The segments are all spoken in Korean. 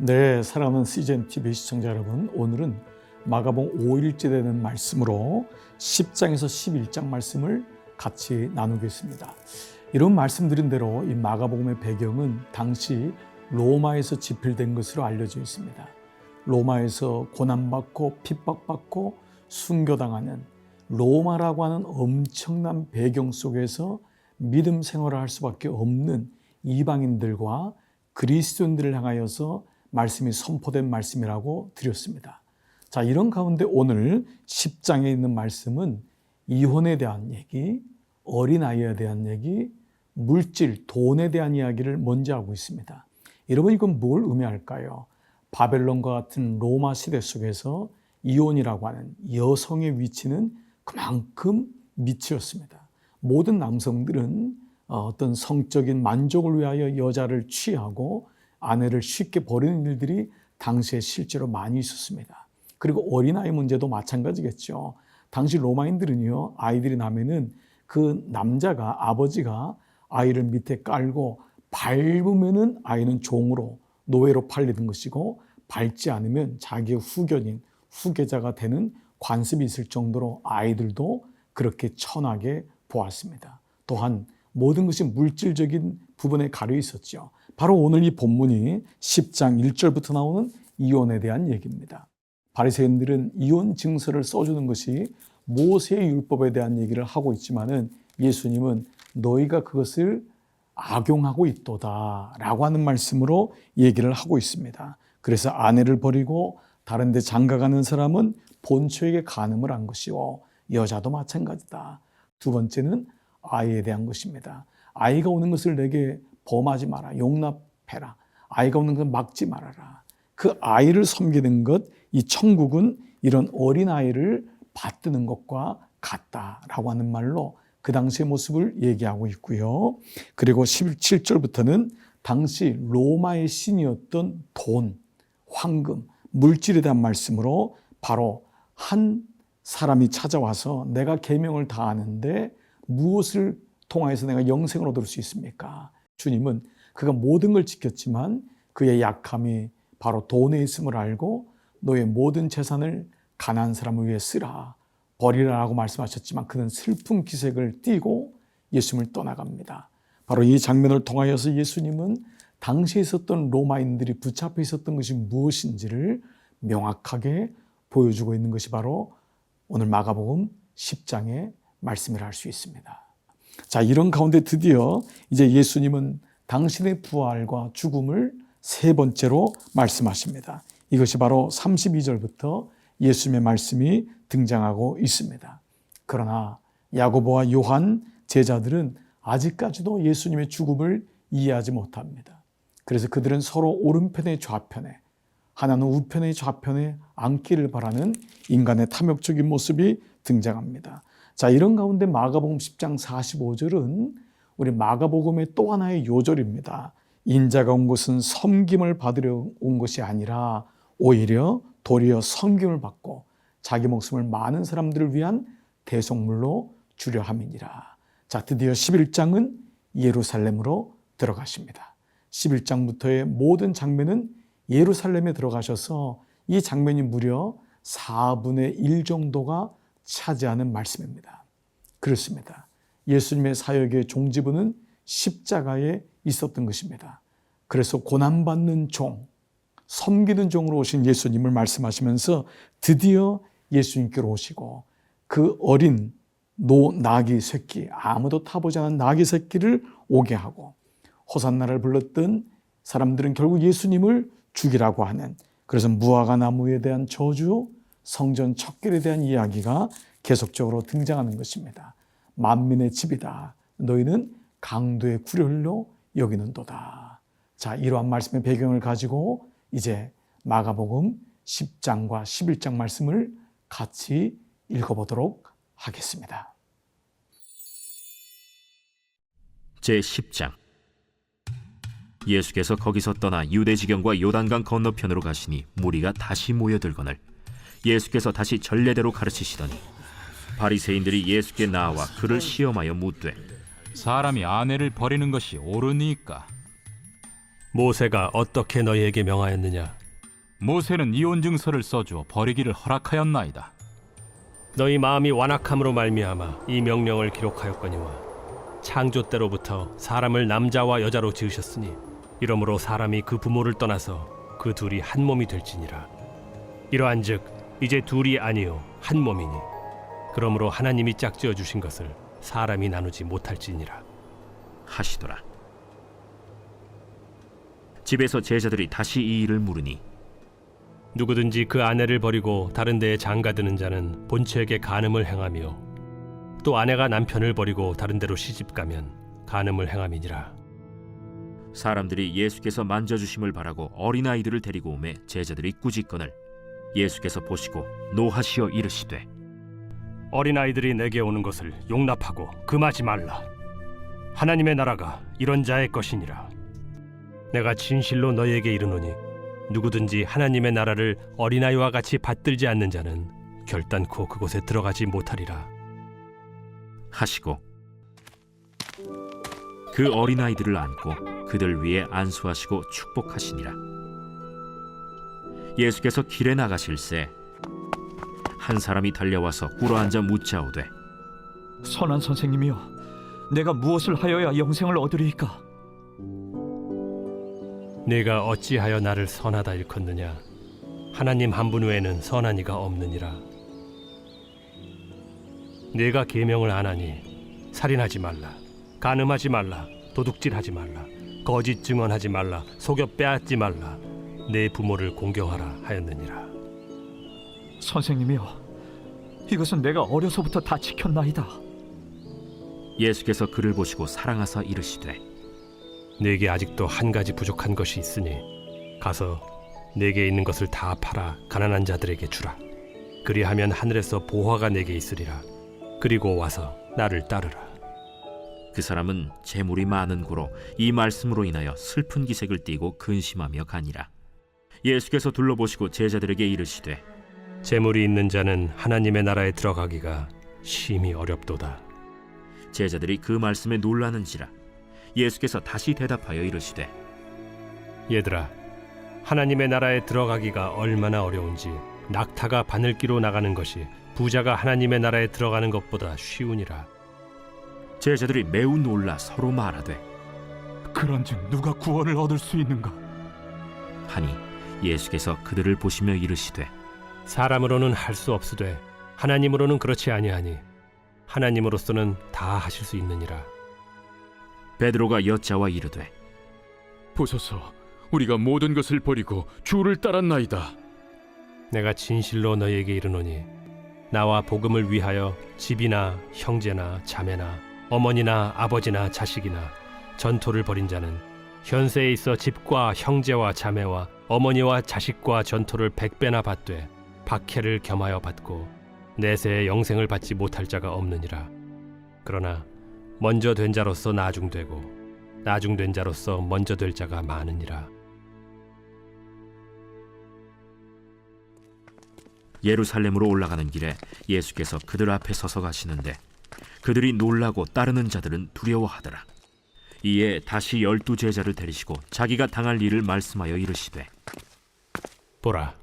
네, 사랑하는 CGN TV 시청자 여러분, 오늘은 마가복음 5일째 되는 말씀으로 10장에서 11장 말씀을 같이 나누겠습니다. 이런 말씀드린 대로 이 마가복음의 배경은 당시 로마에서 집필된 것으로 알려져 있습니다. 로마에서 고난받고 핍박받고 순교당하는 로마라고 하는 엄청난 배경 속에서 믿음 생활을 할 수밖에 없는 이방인들과 그리스도인들을 향하여서 말씀이 선포된 말씀이라고 드렸습니다. 자, 이런 가운데 오늘 10장에 있는 말씀은 이혼에 대한 얘기, 어린아이에 대한 얘기, 물질, 돈에 대한 이야기를 먼저 하고 있습니다. 여러분, 이건 뭘 의미할까요? 바벨론과 같은 로마 시대 속에서 이혼이라고 하는 여성의 위치는 그만큼 미치었습니다. 모든 남성들은 어떤 성적인 만족을 위하여 여자를 취하고 아내를 쉽게 버리는 일들이 당시에 실제로 많이 있었습니다. 그리고 어린아이 문제도 마찬가지겠죠. 당시 로마인들은요, 아이들이 나면은 그 남자가, 아버지가 아이를 밑에 깔고 밟으면은 아이는 종으로, 노예로 팔리는 것이고, 밟지 않으면 자기의 후견인, 후계자가 되는 관습이 있을 정도로 아이들도 그렇게 천하게 보았습니다. 또한 모든 것이 물질적인 부분에 가려 있었죠. 바로 오늘 이 본문이 10장 1절부터 나오는 이혼에 대한 얘기입니다. 바리새인들은 이혼 증서를 써주는 것이 모세의 율법에 대한 얘기를 하고 있지만은 예수님은 너희가 그것을 악용하고 있도다 라고 하는 말씀으로 얘기를 하고 있습니다. 그래서 아내를 버리고 다른 데 장가가는 사람은 본처에게 간음을 한 것이요, 여자도 마찬가지다. 두 번째는 아이에 대한 것입니다. 아이가 오는 것을 내게 범하지 마라, 용납해라. 아이가 오는 것을 막지 말아라. 그 아이를 섬기는 것, 이 천국은 이런 어린아이를 받드는 것과 같다라고 하는 말로 그 당시의 모습을 얘기하고 있고요. 그리고 17절부터는 당시 로마의 신이었던 돈, 황금, 물질에 대한 말씀으로 바로 한 사람이 찾아와서 내가 계명을 다 아는데 무엇을 통하여서 내가 영생을 얻을 수 있습니까? 주님은 그가 모든 걸 지켰지만 그의 약함이 바로 돈에 있음을 알고 너의 모든 재산을 가난한 사람을 위해 쓰라, 버리라라고 말씀하셨지만 그는 슬픈 기색을 띠고 예수님을 떠나갑니다. 바로 이 장면을 통하여서 예수님은 당시에 있었던 로마인들이 붙잡혀 있었던 것이 무엇인지를 명확하게 보여주고 있는 것이 바로 오늘 마가복음 10장의 말씀이라 할 수 있습니다. 자, 이런 가운데 드디어 이제 예수님은 당신의 부활과 죽음을 세 번째로 말씀하십니다. 이것이 바로 32절부터 예수님의 말씀이 등장하고 있습니다. 그러나 야고보와 요한 제자들은 아직까지도 예수님의 죽음을 이해하지 못합니다. 그래서 그들은 서로 오른편의 좌편에, 하나는 우편의 좌편에 앉기를 바라는 인간의 탐욕적인 모습이 등장합니다. 자, 이런 가운데 마가복음 10장 45절은 우리 마가복음의 또 하나의 요절입니다. 인자가 온 것은 섬김을 받으려 온 것이 아니라 오히려 도리어 섬김을 받고 자기 목숨을 많은 사람들을 위한 대속물로 주려 함이니라. 자, 드디어 11장은 예루살렘으로 들어가십니다. 11장부터의 모든 장면은 예루살렘에 들어가셔서 이 장면이 무려 4분의 1 정도가 차지하는 말씀입니다. 그렇습니다. 예수님의 사역의 종지부는 십자가에 있었던 것입니다. 그래서 고난받는 종, 섬기는 종으로 오신 예수님을 말씀하시면서 드디어 예수님께로 오시고 그 어린 나귀 새끼, 아무도 타보지 않은 나귀 새끼를 오게 하고 호산나를 불렀던 사람들은 결국 예수님을 죽이라고 하는, 그래서 무화과 나무에 대한 저주, 성전 척결에 대한 이야기가 계속적으로 등장하는 것입니다. 만민의 집이다, 너희는 강도의 구렬로 여기는도다. 자, 이러한 말씀의 배경을 가지고 이제 마가복음 10장과 11장 말씀을 같이 읽어보도록 하겠습니다. 제10장. 예수께서 거기서 떠나 유대지경과 요단강 건너편으로 가시니 무리가 다시 모여들거늘 예수께서 다시 전례대로 가르치시더니 바리새인들이 예수께 나와 그를 시험하여 묻되 사람이 아내를 버리는 것이 옳으니까? 모세가 어떻게 너희에게 명하였느냐? 모세는 이혼 증서를 써주어 버리기를 허락하였나이다. 너희 마음이 완악함으로 말미암아 이 명령을 기록하였거니와 창조 때로부터 사람을 남자와 여자로 지으셨으니 이러므로 사람이 그 부모를 떠나서 그 둘이 한 몸이 될지니라. 이러한즉 이제 둘이 아니요 한 몸이니 그러므로 하나님이 짝지어 주신 것을 사람이 나누지 못할지니라 하시더라. 집에서 제자들이 다시 이 일을 물으니 누구든지 그 아내를 버리고 다른 데에 장가드는 자는 본처에게 간음을 행하며 또 아내가 남편을 버리고 다른 데로 시집가면 간음을 행함이니라. 사람들이 예수께서 만져주심을 바라고 어린아이들을 데리고 오매 제자들이 꾸짖거늘 예수께서 보시고 노하시어 이르시되 어린아이들이 내게 오는 것을 용납하고 금하지 말라. 하나님의 나라가 이런 자의 것이니라. 내가 진실로 너희에게 이르노니 누구든지 하나님의 나라를 어린아이와 같이 받들지 않는 자는 결단코 그곳에 들어가지 못하리라 하시고 그 어린아이들을 안고 그들 위에 안수하시고 축복하시니라. 예수께서 길에 나가실새 한 사람이 달려와서 꿇어앉아 묻자오되 선한 선생님이여, 내가 무엇을 하여야 영생을 얻으리이까? 네가 어찌하여 나를 선하다 일컫느냐? 하나님 한 분 외에는 선한 이가 없느니라. 네가 계명을 안 하니 살인하지 말라, 간음하지 말라, 도둑질하지 말라, 거짓 증언하지 말라, 속여 빼앗지 말라, 내 부모를 공경하라 하였느니라. 선생님이여, 이것은 내가 어려서부터 다 지켰나이다. 예수께서 그를 보시고 사랑하사 이르시되 네게 아직도 한 가지 부족한 것이 있으니 가서 네게 있는 것을 다 팔아 가난한 자들에게 주라. 그리하면 하늘에서 보화가 네게 있으리라. 그리고 와서 나를 따르라. 그 사람은 재물이 많은 고로 이 말씀으로 인하여 슬픈 기색을 띠고 근심하며 가니라. 예수께서 둘러보시고 제자들에게 이르시되 재물이 있는 자는 하나님의 나라에 들어가기가 심히 어렵도다. 제자들이 그 말씀에 놀라는지라. 예수께서 다시 대답하여 이르시되 얘들아, 하나님의 나라에 들어가기가 얼마나 어려운지 낙타가 바늘기로 나가는 것이 부자가 하나님의 나라에 들어가는 것보다 쉬우니라. 제자들이 매우 놀라 서로 말하되 그런즉 누가 구원을 얻을 수 있는가? 하니 예수께서 그들을 보시며 이르시되 사람으로는 할 수 없으되 하나님으로는 그렇지 아니하니 하나님으로서는 다 하실 수 있느니라. 베드로가 여짜와 이르되 보소서, 우리가 모든 것을 버리고 주를 따랐나이다. 내가 진실로 너희에게 이르노니 나와 복음을 위하여 집이나 형제나 자매나 어머니나 아버지나 자식이나 전토를 벌인 자는 현세에 있어 집과 형제와 자매와 어머니와 자식과 전토를 100배나 받되 박해를 겸하여 받고 내세에 영생을 받지 못할 자가 없느니라. 그러나 먼저 된 자로서 나중되고 나중된 자로서 먼저 될 자가 많으니라. 예루살렘으로 올라가는 길에 예수께서 그들 앞에 서서 가시는데 그들이 놀라고 따르는 자들은 두려워하더라. 이에 다시 12 제자를 데리시고 자기가 당할 일을 말씀하여 이르시되 보라,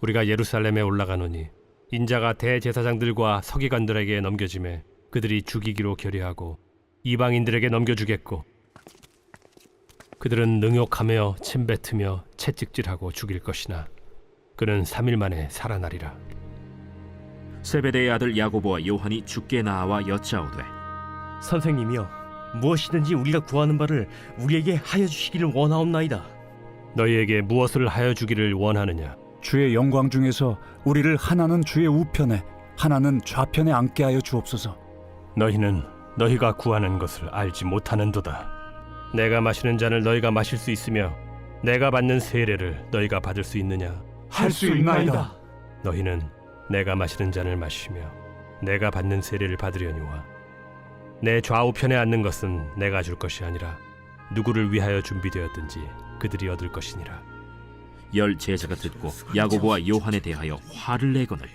우리가 예루살렘에 올라가노니 인자가 대제사장들과 서기관들에게 넘겨짐에 그들이 죽이기로 결의하고 이방인들에게 넘겨주겠고 그들은 능욕하며 침뱉으며 채찍질하고 죽일 것이나 그는 3일 만에 살아나리라. 세베대의 아들 야고보와 요한이 주께 나와 여짜오되 선생님이여, 무엇이든지 우리가 구하는 바를 우리에게 하여 주시기를 원하옵나이다. 너희에게 무엇을 하여 주기를 원하느냐? 주의 영광 중에서 우리를 하나는 주의 우편에 하나는 좌편에 앉게 하여 주옵소서. 너희는 너희가 구하는 것을 알지 못하는도다. 내가 마시는 잔을 너희가 마실 수 있으며 내가 받는 세례를 너희가 받을 수 있느냐? 할 수 있나이다. 너희는 내가 마시는 잔을 마시며 내가 받는 세례를 받으려니와 내 좌우편에 앉는 것은 내가 줄 것이 아니라 누구를 위하여 준비되었든지 그들이 얻을 것이니라. 10 제자가 듣고 야고보와 요한에 대하여 화를 내거늘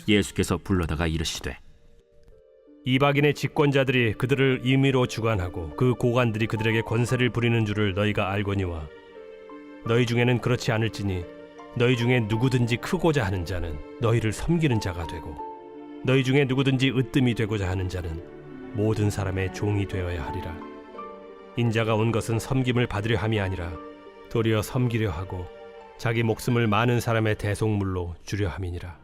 예수께서 불러다가 이르시되 이방인의 집권자들이 그들을 임의로 주관하고 그 고관들이 그들에게 권세를 부리는 줄을 너희가 알거니와 너희 중에는 그렇지 않을지니 너희 중에 누구든지 크고자 하는 자는 너희를 섬기는 자가 되고 너희 중에 누구든지 으뜸이 되고자 하는 자는 모든 사람의 종이 되어야 하리라. 인자가 온 것은 섬김을 받으려 함이 아니라 도리어 섬기려 하고 자기 목숨을 많은 사람의 대속물로 주려 함이니라.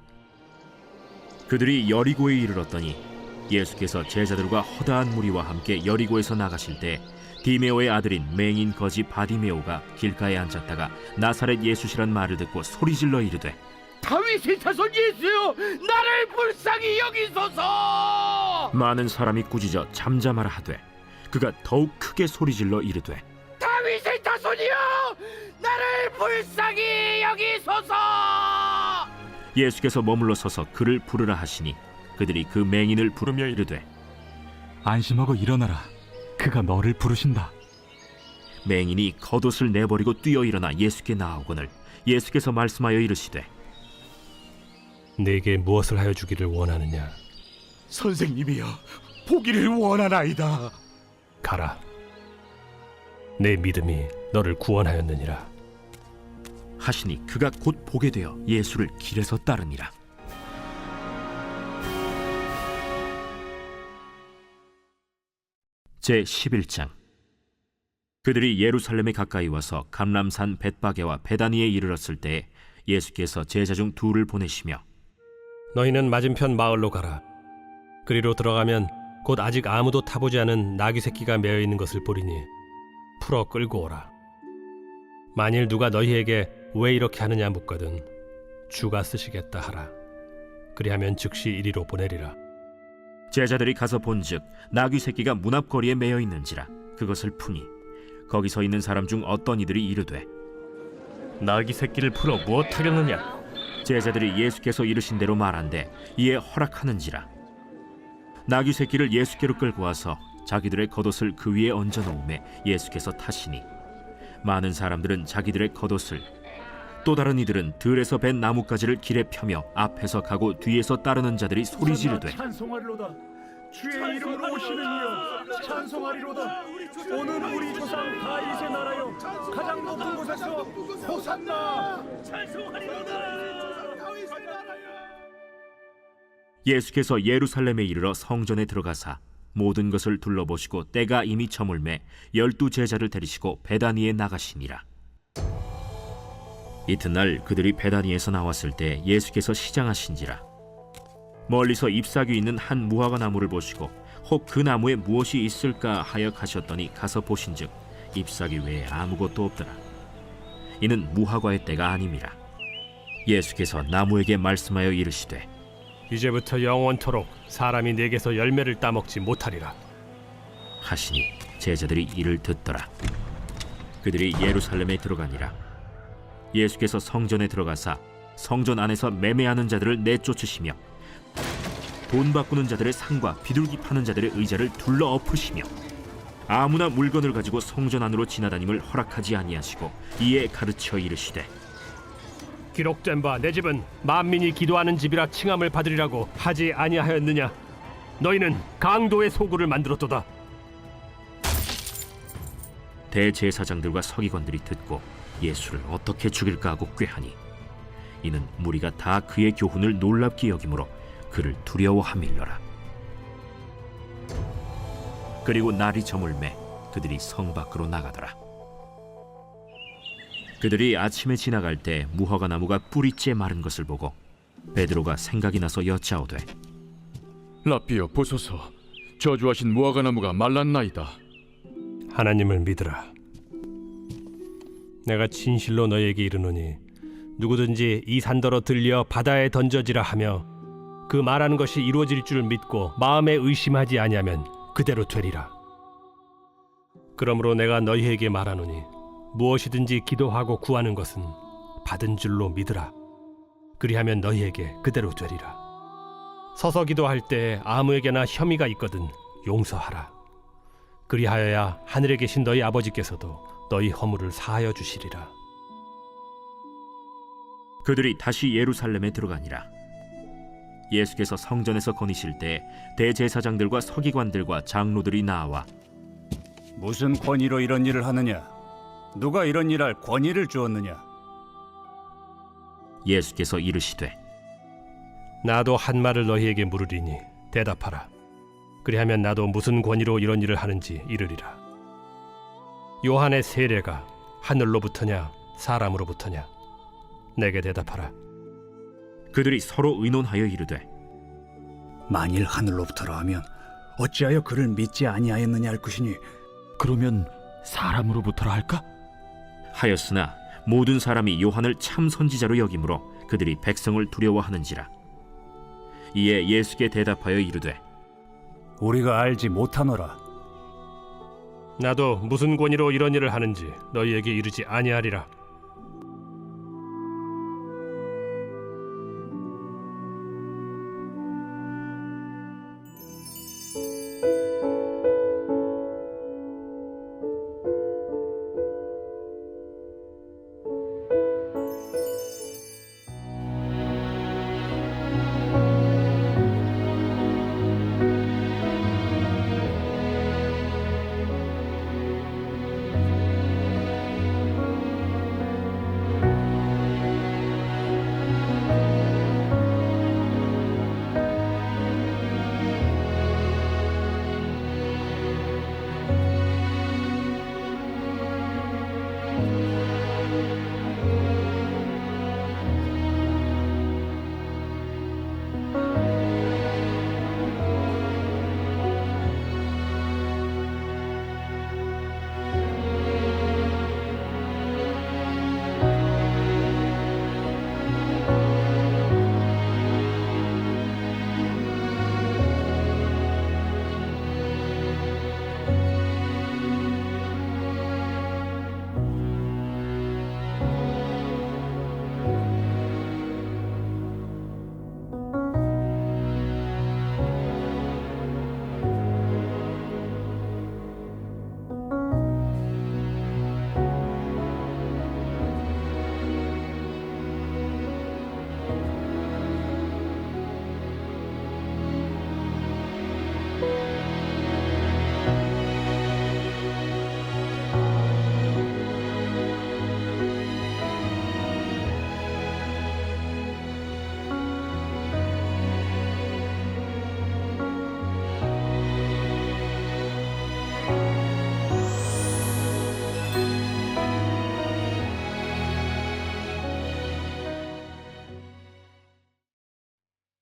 그들이 여리고에 이르렀더니 예수께서 제자들과 허다한 무리와 함께 여리고에서 나가실 때 디메오의 아들인 맹인 거지 바디메오가 길가에 앉았다가 나사렛 예수시란 말을 듣고 소리질러 이르되 다윗의 자손 예수여, 나를 불쌍히 여기소서. 많은 사람이 꾸짖어 잠잠하라 하되 그가 더욱 크게 소리질러 이르되 다윗의 자손이여, 나를 불쌍히 여기소서. 예수께서 머물러 서서 그를 부르라 하시니 그들이 그 맹인을 부르며 이르되 안심하고 일어나라. 그가 너를 부르신다. 맹인이 겉옷을 내버리고 뛰어 일어나 예수께 나아오거늘 예수께서 말씀하여 이르시되 내게 무엇을 하여 주기를 원하느냐? 선생님이여, 보기를 원하나이다. 가라. 내 믿음이 너를 구원하였느니라. 하시니 그가 곧 보게 되어 예수를 길에서 따르니라. 제11장. 그들이 예루살렘에 가까이 와서 감람산 벳바게와 베다니에 이르렀을 때 예수께서 제자 중 둘을 보내시며 너희는 맞은편 마을로 가라. 그리로 들어가면 곧 아직 아무도 타보지 않은 나귀 새끼가 매어 있는 것을 보리니 풀어 끌고 오라. 만일 누가 너희에게 왜 이렇게 하느냐 묻거든 주가 쓰시겠다 하라. 그리하면 즉시 이리로 보내리라. 제자들이 가서 본즉 나귀 새끼가 문 앞거리에 매여 있는지라 그것을 푸니 거기 서 있는 사람 중 어떤 이들이 이르되 나귀 새끼를 풀어 무엇하려느냐? 제자들이 예수께서 이르신 대로 말한대 이에 허락하는지라. 나귀 새끼를 예수께로 끌고 와서 자기들의 겉옷을 그 위에 얹어 놓음에 예수께서 타시니 많은 사람들은 자기들의 겉옷을 또 다른 이들은 들에서 벤 나뭇가지를 길에 펴며 앞에서 가고 뒤에서 따르는 자들이 소리 지르되 찬송하리로다. 주의 이름으로 오시는 이여 찬송하리로다. 오늘 우리 조상 다윗의 나라여 가장 높은 곳에서 호산나. 예수께서 예루살렘에 이르러 성전에 들어가사 모든 것을 둘러보시고 때가 이미 저물매 12 제자를 데리시고 베다니에 나가시니라. 이튿날 그들이 베다니에서 나왔을 때 예수께서 시장하신지라. 멀리서 잎사귀 있는 한 무화과 나무를 보시고 혹 그 나무에 무엇이 있을까 하여 가셨더니 가서 보신즉 잎사귀 외에 아무것도 없더라. 이는 무화과의 때가 아님이라. 예수께서 나무에게 말씀하여 이르시되 이제부터 영원토록 사람이 내게서 열매를 따먹지 못하리라 하시니 제자들이 이를 듣더라. 그들이 예루살렘에 들어가니라. 예수께서 성전에 들어가사 성전 안에서 매매하는 자들을 내쫓으시며 돈 바꾸는 자들의 상과 비둘기 파는 자들의 의자를 둘러 엎으시며 아무나 물건을 가지고 성전 안으로 지나다님을 허락하지 아니하시고 이에 가르쳐 이르시되 기록된 바 내 집은 만민이 기도하는 집이라 칭함을 받으리라고 하지 아니하였느냐? 너희는 강도의 소굴을 만들었도다. 대제사장들과 서기관들이 듣고 예수를 어떻게 죽일까 하고 꾀하니 이는 무리가 다 그의 교훈을 놀랍게 여김으로 그를 두려워함일러라. 그리고 날이 저물매 그들이 성 밖으로 나가더라. 그들이 아침에 지나갈 때 무화과 나무가 뿌리째 마른 것을 보고 베드로가 생각이 나서 여짜오되 라삐여 보소서, 저주하신 무화과 나무가 말랐나이다. 하나님을 믿으라. 내가 진실로 너에게 이르노니 누구든지 이 산더러 들려 바다에 던져지라 하며 그 말하는 것이 이루어질 줄 믿고 마음에 의심하지 아니하면 그대로 되리라. 그러므로 내가 너희에게 말하노니 무엇이든지 기도하고 구하는 것은 받은 줄로 믿으라. 그리하면 너희에게 그대로 되리라. 서서 기도할 때 아무에게나 혐의가 있거든 용서하라. 그리하여야 하늘에 계신 너희 아버지께서도 너희 허물을 사하여 주시리라. 그들이 다시 예루살렘에 들어가니라. 예수께서 성전에서 거니실 때 대제사장들과 서기관들과 장로들이 나와 무슨 권위로 이런 일을 하느냐? 누가 이런 일할 권위를 주었느냐? 예수께서 이르시되 나도 한 말을 너희에게 물으리니 대답하라. 그리하면 나도 무슨 권위로 이런 일을 하는지 이르리라. 요한의 세례가 하늘로부터냐 사람으로부터냐? 내게 대답하라. 그들이 서로 의논하여 이르되 만일 하늘로부터라 하면 어찌하여 그를 믿지 아니하였느냐 할 것이니 그러면 사람으로부터라 할까? 하였으나 모든 사람이 요한을 참 선지자로 여기므로 그들이 백성을 두려워하는지라. 이에 예수께 대답하여 이르되 우리가 알지 못하노라. 나도 무슨 권위로 이런 일을 하는지 너희에게 이르지 아니하리라.